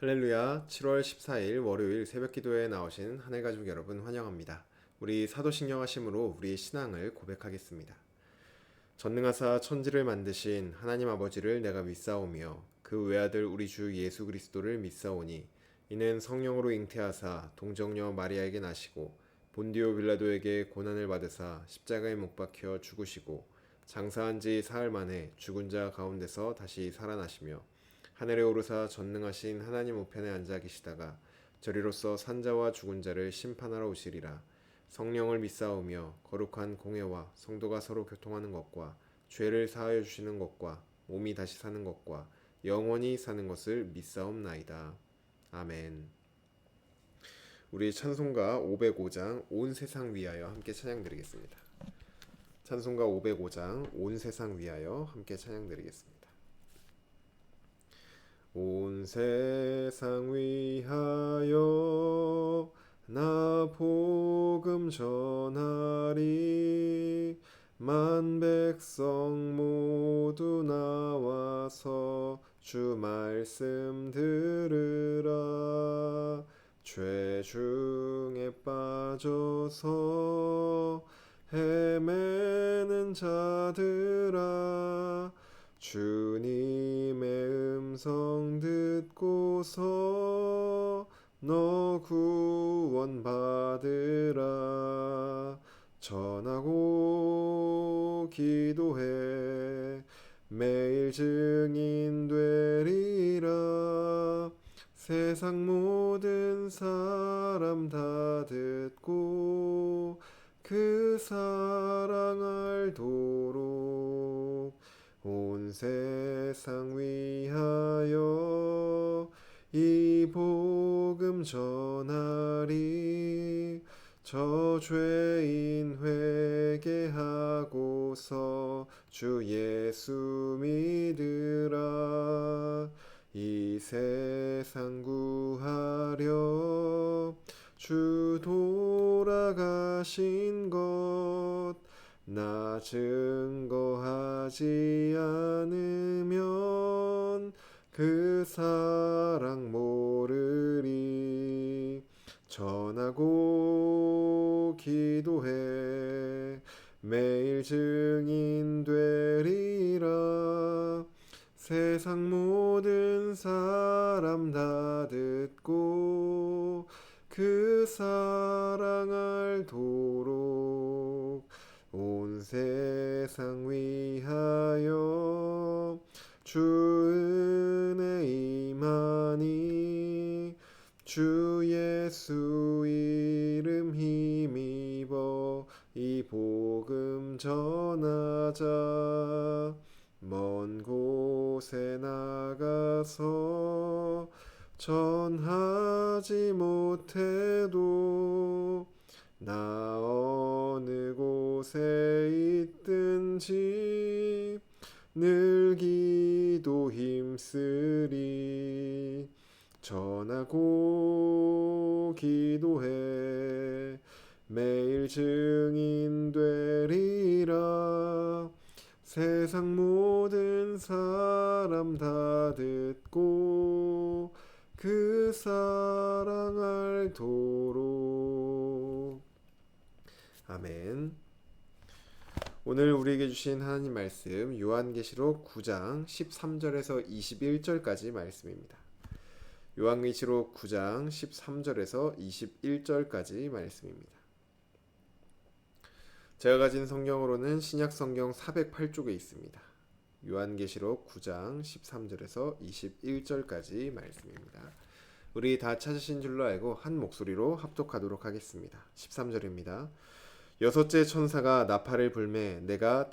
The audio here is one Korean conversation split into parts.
할렐루야, 7월 14일 월요일 새벽 기도에 나오신 하늘 가족 여러분 환영합니다. 우리 사도신경하심으로 우리의 신앙을 고백하겠습니다. 전능하사 천지를 만드신 하나님 아버지를 내가 믿사오며 그 외아들 우리 주 예수 그리스도를 믿사오니 이는 성령으로 잉태하사 동정녀 마리아에게 나시고 본디오 빌라도에게 고난을 받으사 십자가에 못 박혀 죽으시고 장사한 지 사흘 만에 죽은 자 가운데서 다시 살아나시며 하늘에 오르사 전능하신 하나님 우편에 앉아 계시다가 저리로서 산자와 죽은 자를 심판하러 오시리라. 성령을 믿사오며 거룩한 공회와 성도가 서로 교통하는 것과 죄를 사하여 주시는 것과 몸이 다시 사는 것과 영원히 사는 것을 믿사옵나이다. 아멘. 우리 찬송가 505장 온 세상 위하여 함께 찬양드리겠습니다. 찬송가 505장 온 세상 위하여 함께 찬양드리겠습니다. 온 세상 위하여 나 복음 전하리. 만 백성 모두 나와서 주 말씀 들으라. 죄 중에 빠져서 헤매는 자들아, 주님의 음성 듣고서 너 구원 받으라. 전하고 기도해 매일 증인 되리라. 세상 모든 사람 다 듣고 그 사랑 알도록 온 세상 위하여 이 복음 전하리. 저 죄인 회개하고서 주 예수 믿으라. 이 세상 구하려 주 돌아가신 것 나 증거하지 않으면 그 사랑 모르리. 전하고 기도해 매일 증인 되리라. 세상 모든 사람 다 듣고 그 사랑 알도록 온 세상 위하여 주 은혜 임하니. 주 예수 이름 힘입어 이 복음 전하자. 먼 곳에 나가서 전하지 못해도 나 어느 곳에 있든지 늘 기도 힘쓰리. 전하고 기도해 매일 증인 되리라. 세상 모든 사람 다 듣고 그 사랑 알도록. 아멘. 오늘 우리에게 주신 하나님 말씀 요한계시록 9장 13절에서 21절까지 말씀입니다. 요한계시록 9장 13절에서 21절까지 말씀입니다. 제가 가진 성경으로는 신약 성경 408쪽에 있습니다. 요한계시록 9장 13절에서 21절까지 말씀입니다. 우리 다 찾으신 줄로 알고 한 목소리로 합독하도록 하겠습니다. 13절입니다. 여섯째 천사가 나팔을 불매 내가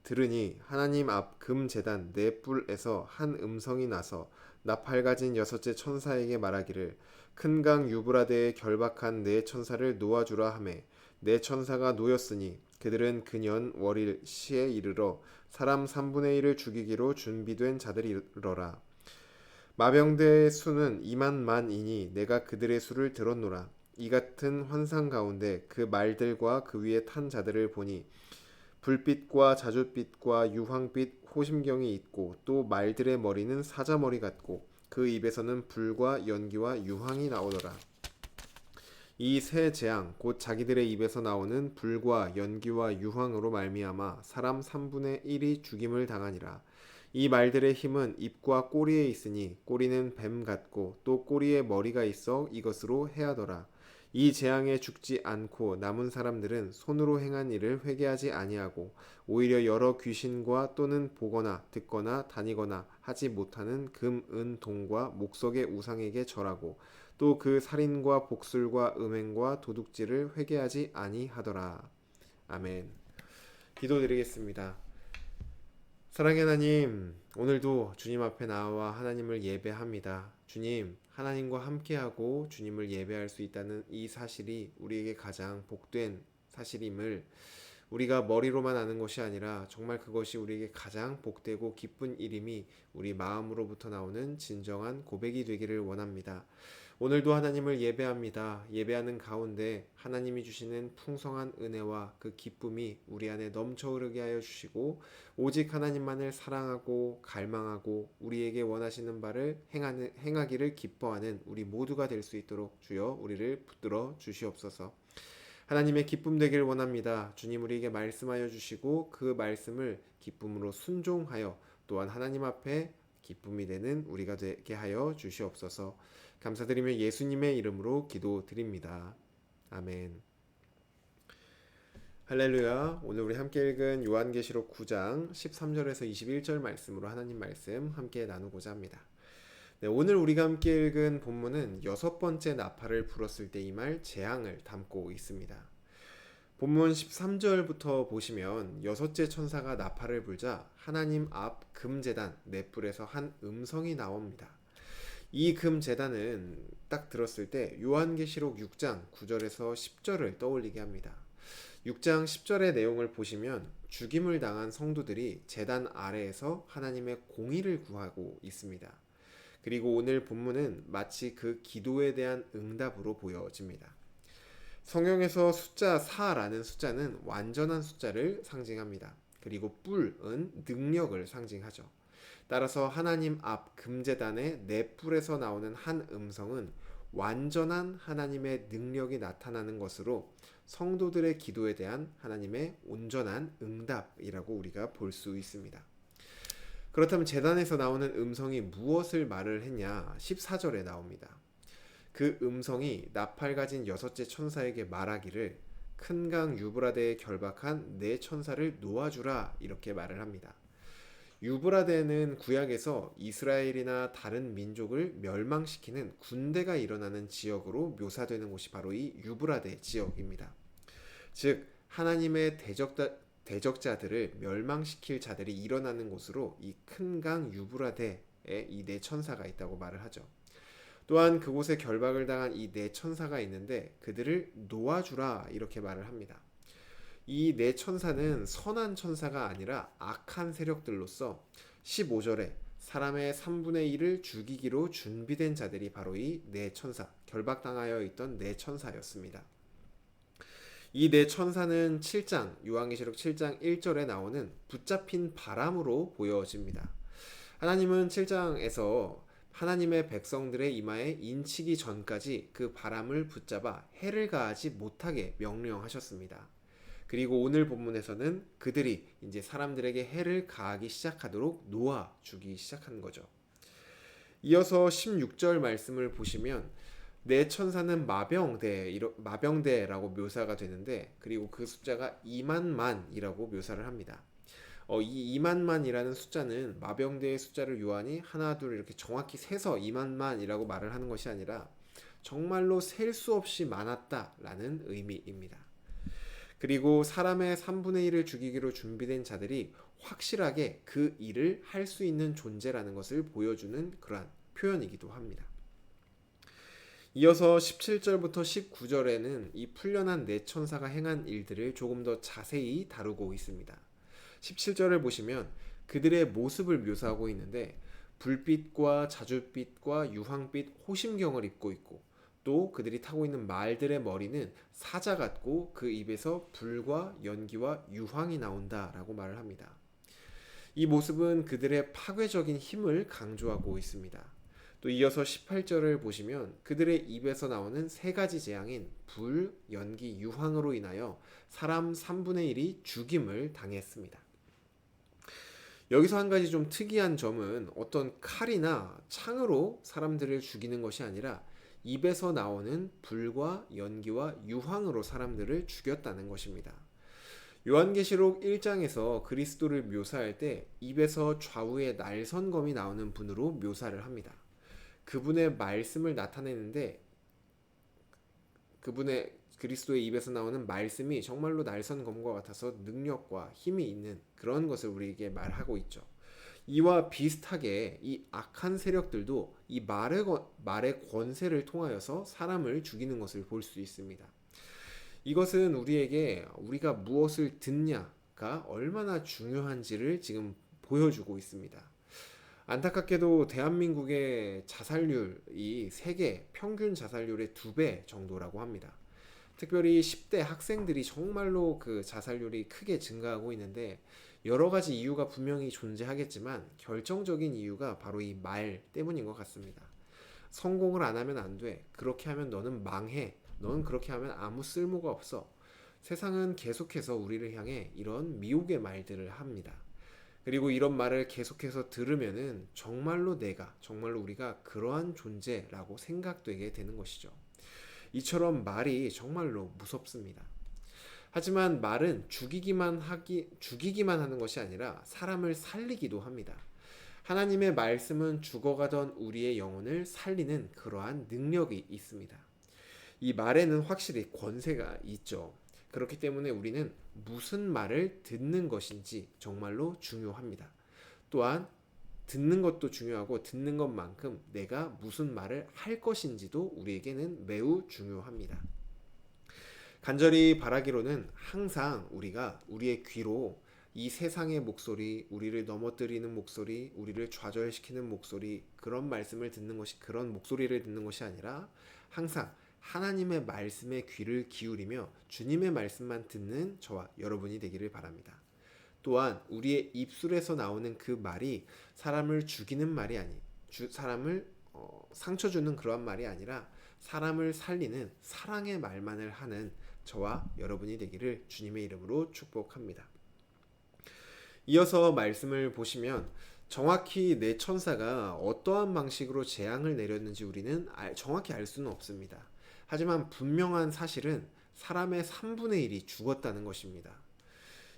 들으니 하나님 앞 금제단 네 뿔에서 한 음성이 나서 나팔 가진 여섯째 천사에게 말하기를 큰 강 유브라데에 결박한 네 천사를 놓아주라 하매 네 천사가 놓였으니 그들은 그년 월일 시에 이르러 사람 3분의 1을 죽이기로 준비된 자들이러라. 마병대의 수는 2만 만이니 내가 그들의 수를 들었노라. 이 같은 환상 가운데 그 말들과 그 위에 탄 자들을 보니 불빛과 자줏빛과 유황빛 호심경이 있고 또 말들의 머리는 사자머리 같고 그 입에서는 불과 연기와 유황이 나오더라. 이 세 재앙 곧 자기들의 입에서 나오는 불과 연기와 유황으로 말미암아 사람 3분의 1이 죽임을 당하니라. 이 말들의 힘은 입과 꼬리에 있으니 꼬리는 뱀 같고 또 꼬리에 머리가 있어 이것으로 해하더라. 이 재앙에 죽지 않고 남은 사람들은 손으로 행한 일을 회개하지 아니하고 오히려 여러 귀신과 또는 보거나 듣거나 다니거나 하지 못하는 금, 은, 동과 목석의 우상에게 절하고 또 그 살인과 복술과 음행과 도둑질을 회개하지 아니하더라. 아멘. 기도드리겠습니다. 사랑의 하나님, 오늘도 주님 앞에 나와 하나님을 예배합니다. 주님, 하나님과 함께하고 주님을 예배할 수 있다는 이 사실이 우리에게 가장 복된 사실임을 우리가 머리로만 아는 것이 아니라 정말 그것이 우리에게 가장 복되고 기쁜 일임이 우리 마음으로부터 나오는 진정한 고백이 되기를 원합니다. 오늘도 하나님을 예배합니다. 예배하는 가운데 하나님이 주시는 풍성한 은혜와 그 기쁨이 우리 안에 넘쳐 흐르게 하여 주시고 오직 하나님만을 사랑하고 갈망하고 우리에게 원하시는 바를 행하기를 기뻐하는 우리 모두가 될 수 있도록 주여 우리를 붙들어 주시옵소서. 하나님의 기쁨 되길 원합니다. 주님 우리에게 말씀하여 주시고 그 말씀을 기쁨으로 순종하여 또한 하나님 앞에 기쁨이 되는 우리가 되게 하여 주시옵소서. 감사드리며 예수님의 이름으로 기도드립니다. 아멘. 할렐루야. 오늘 우리 함께 읽은 요한계시록 9장 13절에서 21절 말씀으로 하나님 말씀 함께 나누고자 합니다. 네, 오늘 우리가 함께 읽은 본문은 6번째 나팔을 불었을 때 임할 재앙을 담고 있습니다. 본문 13절부터 보시면 6째 천사가 나팔을 불자 하나님 앞 금제단 넷불에서 한 음성이 나옵니다. 이 금제단은 딱 들었을 때 요한계시록 6장 9절에서 10절을 떠올리게 합니다. 6장 10절의 내용을 보시면 죽임을 당한 성도들이 제단 아래에서 하나님의 공의를 구하고 있습니다. 그리고 오늘 본문은 마치 그 기도에 대한 응답으로 보여집니다. 성경에서 숫자 4라는 숫자는 완전한 숫자를 상징합니다. 그리고 뿔은 능력을 상징하죠. 따라서 하나님 앞 금제단의 넷불에서 나오는 한 음성은 완전한 하나님의 능력이 나타나는 것으로 성도들의 기도에 대한 하나님의 온전한 응답이라고 우리가 볼 수 있습니다. 그렇다면 제단에서 나오는 음성이 무엇을 말을 했냐? 14절에 나옵니다. 그 음성이 나팔 가진 6째 천사에게 말하기를 큰 강 유브라데에 결박한 네 천사를 놓아주라 이렇게 말을 합니다. 유브라데는 구약에서 이스라엘이나 다른 민족을 멸망시키는 군대가 일어나는 지역으로 묘사되는 곳이 바로 이 유브라데 지역입니다. 즉 하나님의 대적자들을 멸망시킬 자들이 일어나는 곳으로 이 큰 강 유브라데에 이 네 천사가 있다고 말을 하죠. 또한 그곳에 결박을 당한 이 네 천사가 있는데 그들을 놓아주라 이렇게 말을 합니다. 이 네 천사는 선한 천사가 아니라 악한 세력들로서 15절에 사람의 3분의 1을 죽이기로 준비된 자들이 바로 이 네 천사, 결박당하여 있던 네 천사였습니다. 이 네 천사는 7장, 요한계시록 7장 1절에 나오는 붙잡힌 바람으로 보여집니다. 하나님은 7장에서 하나님의 백성들의 이마에 인치기 전까지 그 바람을 붙잡아 해를 가하지 못하게 명령하셨습니다. 그리고 오늘 본문에서는 그들이 이제 사람들에게 해를 가하기 시작하도록 놓아주기 시작한 거죠. 이어서 16절 말씀을 보시면 네 천사는 마병대라고 묘사가 되는데 그리고 그 숫자가 2만만이라고 묘사를 합니다. 이 2만만이라는 숫자는 마병대의 숫자를 요한이 하나 둘 이렇게 정확히 세서 2만만이라고 말을 하는 것이 아니라 정말로 셀 수 없이 많았다라는 의미입니다. 그리고 사람의 3분의 1을 죽이기로 준비된 자들이 확실하게 그 일을 할 수 있는 존재라는 것을 보여주는 그러한 표현이기도 합니다. 이어서 17절부터 19절에는 이 풀려난 네 천사가 행한 일들을 조금 더 자세히 다루고 있습니다. 17절을 보시면 그들의 모습을 묘사하고 있는데 불빛과 자줏빛과 유황빛 호심경을 입고 있고 또 그들이 타고 있는 말들의 머리는 사자 같고 그 입에서 불과 연기와 유황이 나온다라고 말을 합니다. 이 모습은 그들의 파괴적인 힘을 강조하고 있습니다. 또 이어서 18절을 보시면 그들의 입에서 나오는 세 가지 재앙인 불, 연기, 유황으로 인하여 사람 3분의 1이 죽임을 당했습니다. 여기서 한 가지 좀 특이한 점은 어떤 칼이나 창으로 사람들을 죽이는 것이 아니라 입에서 나오는 불과 연기와 유황으로 사람들을 죽였다는 것입니다. 요한계시록 1장에서 그리스도를 묘사할 때 입에서 좌우에 날선검이 나오는 분으로 묘사를 합니다. 그분의 말씀을 나타내는데 그분의 그리스도의 입에서 나오는 말씀이 정말로 날선검과 같아서 능력과 힘이 있는 그런 것을 우리에게 말하고 있죠. 이와 비슷하게 이 악한 세력들도 이 말의 권세를 통하여서 사람을 죽이는 것을 볼 수 있습니다. 이것은 우리에게 우리가 무엇을 듣냐가 얼마나 중요한지를 지금 보여주고 있습니다. 안타깝게도 대한민국의 자살률이 세계 평균 자살률의 2배 정도라고 합니다. 특별히 10대 학생들이 정말로 그 자살률이 크게 증가하고 있는데 여러 가지 이유가 분명히 존재하겠지만 결정적인 이유가 바로 이 말 때문인 것 같습니다. 성공을 안 하면 안 돼. 그렇게 하면 너는 망해. 너는 그렇게 하면 아무 쓸모가 없어. 세상은 계속해서 우리를 향해 이런 미혹의 말들을 합니다. 그리고 이런 말을 계속해서 들으면은 정말로 우리가 그러한 존재라고 생각되게 되는 것이죠. 이처럼 말이 정말로 무섭습니다. 하지만 말은 죽이기만 하는 것이 아니라 사람을 살리기도 합니다. 하나님의 말씀은 죽어가던 우리의 영혼을 살리는 그러한 능력이 있습니다. 이 말에는 확실히 권세가 있죠. 그렇기 때문에 우리는 무슨 말을 듣는 것인지 정말로 중요합니다. 또한 듣는 것도 중요하고 듣는 것만큼 내가 무슨 말을 할 것인지도 우리에게는 매우 중요합니다. 간절히 바라기로는 항상 우리가 우리의 귀로 이 세상의 목소리, 우리를 넘어뜨리는 목소리, 우리를 좌절시키는 목소리, 그런 목소리를 듣는 것이 아니라 항상 하나님의 말씀에 귀를 기울이며 주님의 말씀만 듣는 저와 여러분이 되기를 바랍니다. 또한 우리의 입술에서 나오는 그 말이 사람을 죽이는 말이 사람을 상처 주는 그러한 말이 아니라 사람을 살리는 사랑의 말만을 하는 저와 여러분이 되기를 주님의 이름으로 축복합니다. 이어서 말씀을 보시면 정확히 내 천사가 어떠한 방식으로 재앙을 내렸는지 우리는 정확히 알 수는 없습니다. 하지만 분명한 사실은 사람의 3분의 1이 죽었다는 것입니다.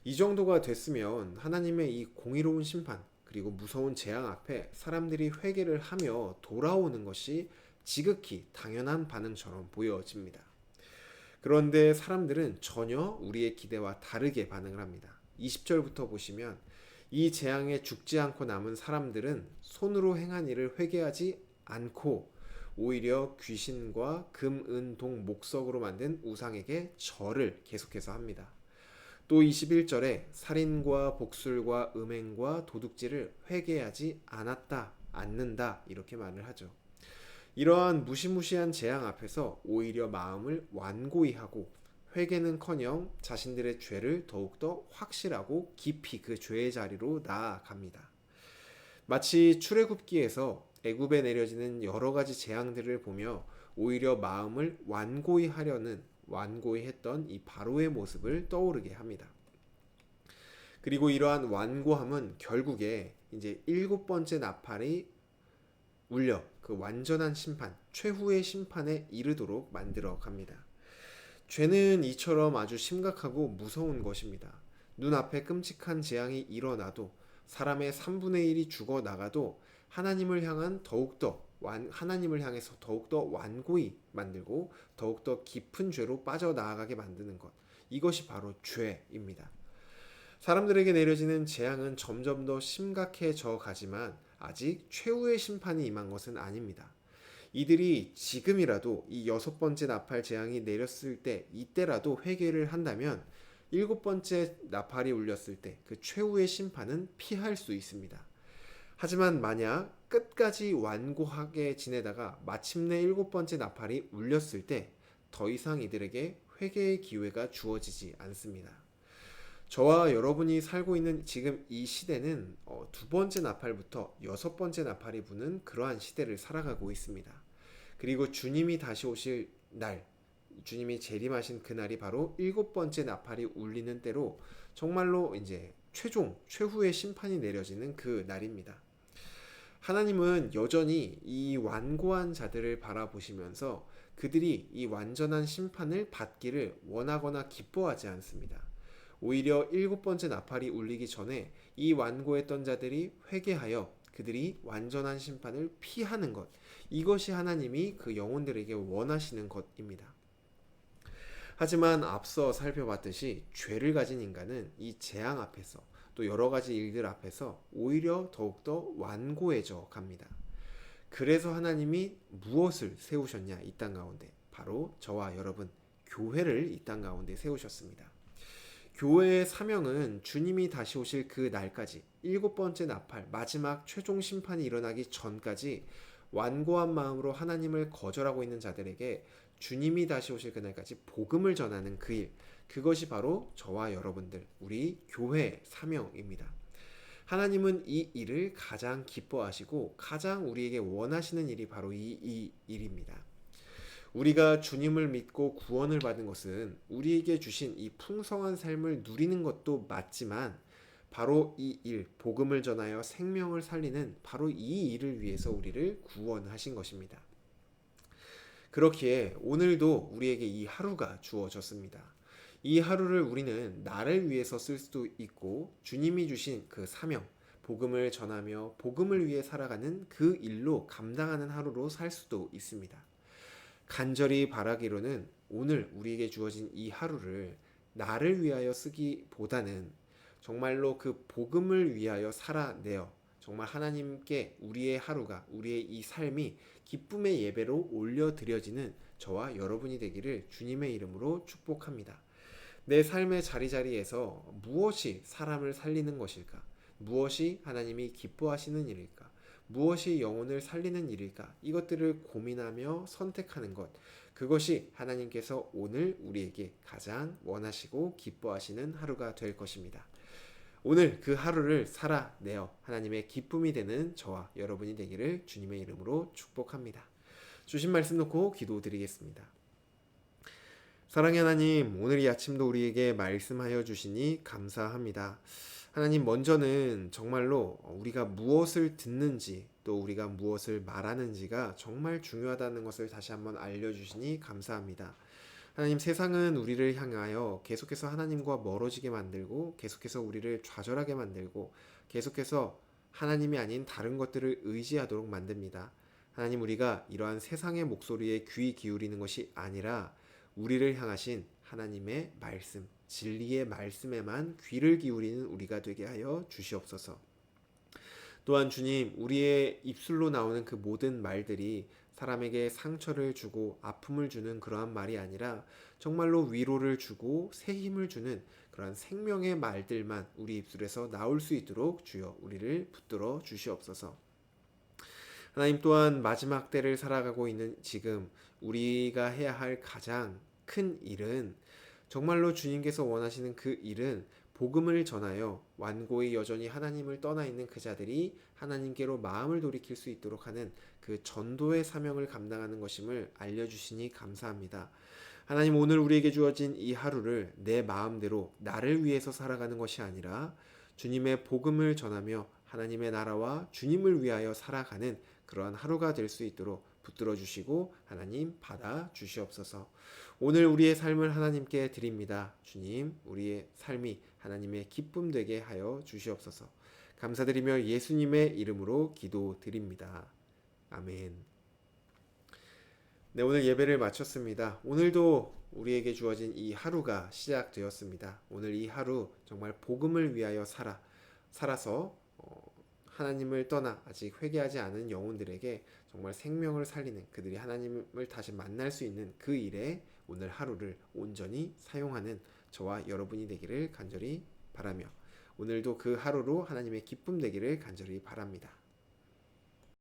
이 정도가 됐으면 하나님의 이 공의로운 심판 그리고 무서운 재앙 앞에 사람들이 회개를 하며 돌아오는 것이 지극히 당연한 반응처럼 보여집니다. 그런데 사람들은 전혀 우리의 기대와 다르게 반응을 합니다. 20절부터 보시면 이 재앙에 죽지 않고 남은 사람들은 손으로 행한 일을 회개하지 않고 오히려 귀신과 금, 은, 동, 목석으로 만든 우상에게 절을 계속해서 합니다. 또 21절에 살인과 복술과 음행과 도둑질을 회개하지 않는다 이렇게 말을 하죠. 이러한 무시무시한 재앙 앞에서 오히려 마음을 완고히 하고 회개는커녕 자신들의 죄를 더욱더 확실하고 깊이 그 죄의 자리로 나아갑니다. 마치 출애굽기에서 애굽에 내려지는 여러 가지 재앙들을 보며 오히려 마음을 완고히 했던 이 바로의 모습을 떠오르게 합니다. 그리고 이러한 완고함은 결국에 이제 7번째 나팔이 울려 그 완전한 심판, 최후의 심판에 이르도록 만들어 갑니다. 죄는 이처럼 아주 심각하고 무서운 것입니다. 눈앞에 끔찍한 재앙이 일어나도 사람의 3분의 1이 죽어나가도 하나님을 향해서 더욱더 완고히 만들고 더욱더 깊은 죄로 빠져나가게 만드는 것, 이것이 바로 죄입니다. 사람들에게 내려지는 재앙은 점점 더 심각해져 가지만 아직 최후의 심판이 임한 것은 아닙니다. 이들이 지금이라도 이 6번째 나팔 재앙이 내렸을 때 이때라도 회개를 한다면 7번째 나팔이 울렸을 때 그 최후의 심판은 피할 수 있습니다. 하지만 만약 끝까지 완고하게 지내다가 마침내 7번째 나팔이 울렸을 때 더 이상 이들에게 회개의 기회가 주어지지 않습니다. 저와 여러분이 살고 있는 지금 이 시대는 두 번째 나팔부터 여섯 번째 나팔이 부는 그러한 시대를 살아가고 있습니다. 그리고 주님이 다시 오실 날, 주님이 재림하신 그날이 바로 일곱 번째 나팔이 울리는 때로 정말로 이제 최후의 심판이 내려지는 그 날입니다. 하나님은 여전히 이 완고한 자들을 바라보시면서 그들이 이 완전한 심판을 받기를 원하거나 기뻐하지 않습니다. 오히려 일곱 번째 나팔이 울리기 전에 이 완고했던 자들이 회개하여 그들이 완전한 심판을 피하는 것, 이것이 하나님이 그 영혼들에게 원하시는 것입니다. 하지만 앞서 살펴봤듯이 죄를 가진 인간은 이 재앙 앞에서 또 여러 가지 일들 앞에서 오히려 더욱더 완고해져 갑니다. 그래서 하나님이 무엇을 세우셨냐, 이 땅 가운데? 바로 저와 여러분, 교회를 이 땅 가운데 세우셨습니다. 교회의 사명은 주님이 다시 오실 그 날까지, 일곱 번째 나팔, 마지막 최종 심판이 일어나기 전까지 완고한 마음으로 하나님을 거절하고 있는 자들에게 주님이 다시 오실 그날까지 복음을 전하는 그 일, 그것이 바로 저와 여러분들, 우리 교회의 사명입니다. 하나님은 이 일을 가장 기뻐하시고 가장 우리에게 원하시는 일이 바로 이 일입니다. 우리가 주님을 믿고 구원을 받은 것은 우리에게 주신 이 풍성한 삶을 누리는 것도 맞지만 바로 이 일, 복음을 전하여 생명을 살리는 바로 이 일을 위해서 우리를 구원하신 것입니다. 그렇기에 오늘도 우리에게 이 하루가 주어졌습니다. 이 하루를 우리는 나를 위해서 쓸 수도 있고 주님이 주신 그 사명, 복음을 전하며 복음을 위해 살아가는 그 일로 감당하는 하루로 살 수도 있습니다. 간절히 바라기로는 오늘 우리에게 주어진 이 하루를 나를 위하여 쓰기보다는 정말로 그 복음을 위하여 살아내어 정말 하나님께 우리의 하루가, 우리의 이 삶이 기쁨의 예배로 올려드려지는 저와 여러분이 되기를 주님의 이름으로 축복합니다. 내 삶의 자리자리에서 무엇이 사람을 살리는 것일까? 무엇이 하나님이 기뻐하시는 일일까? 무엇이 영혼을 살리는 일일까? 이것들을 고민하며 선택하는 것, 그것이 하나님께서 오늘 우리에게 가장 원하시고 기뻐하시는 하루가 될 것입니다. 오늘 그 하루를 살아내어 하나님의 기쁨이 되는 저와 여러분이 되기를 주님의 이름으로 축복합니다. 주신 말씀 놓고 기도드리겠습니다. 사랑의 하나님, 오늘 이 아침도 우리에게 말씀하여 주시니 감사합니다. 하나님, 먼저는 정말로 우리가 무엇을 듣는지 또 우리가 무엇을 말하는지가 정말 중요하다는 것을 다시 한번 알려주시니 감사합니다. 하나님, 세상은 우리를 향하여 계속해서 하나님과 멀어지게 만들고 계속해서 우리를 좌절하게 만들고 계속해서 하나님이 아닌 다른 것들을 의지하도록 만듭니다. 하나님, 우리가 이러한 세상의 목소리에 귀 기울이는 것이 아니라 우리를 향하신 하나님의 말씀, 진리의 말씀에만 귀를 기울이는 우리가 되게 하여 주시옵소서. 또한 주님, 우리의 입술로 나오는 그 모든 말들이 사람에게 상처를 주고 아픔을 주는 그러한 말이 아니라 정말로 위로를 주고 새 힘을 주는 그러한 생명의 말들만 우리 입술에서 나올 수 있도록 주여 우리를 붙들어 주시옵소서. 하나님, 또한 마지막 때를 살아가고 있는 지금 우리가 해야 할 가장 큰 일은 정말로 주님께서 원하시는 그 일은 복음을 전하여 완고히 여전히 하나님을 떠나 있는 그 자들이 하나님께로 마음을 돌이킬 수 있도록 하는 그 전도의 사명을 감당하는 것임을 알려주시니 감사합니다. 하나님, 오늘 우리에게 주어진 이 하루를 내 마음대로 나를 위해서 살아가는 것이 아니라 주님의 복음을 전하며 하나님의 나라와 주님을 위하여 살아가는 그러한 하루가 될 수 있도록 붙들어 주시고 하나님 받아 주시옵소서. 오늘 우리의 삶을 하나님께 드립니다. 주님, 우리의 삶이 하나님의 기쁨 되게 하여 주시옵소서. 감사드리며 예수님의 이름으로 기도드립니다. 아멘. 네, 오늘 예배를 마쳤습니다. 오늘도 우리에게 주어진 이 하루가 시작되었습니다. 오늘 이 하루 정말 복음을 위하여 살아서 하나님을 떠나 아직 회개하지 않은 영혼들에게 정말 생명을 살리는, 그들이 하나님을 다시 만날 수 있는 그 일에 오늘 하루를 온전히 사용하는 저와 여러분이 되기를 간절히 바라며 오늘도 그 하루로 하나님의 기쁨 되기를 간절히 바랍니다.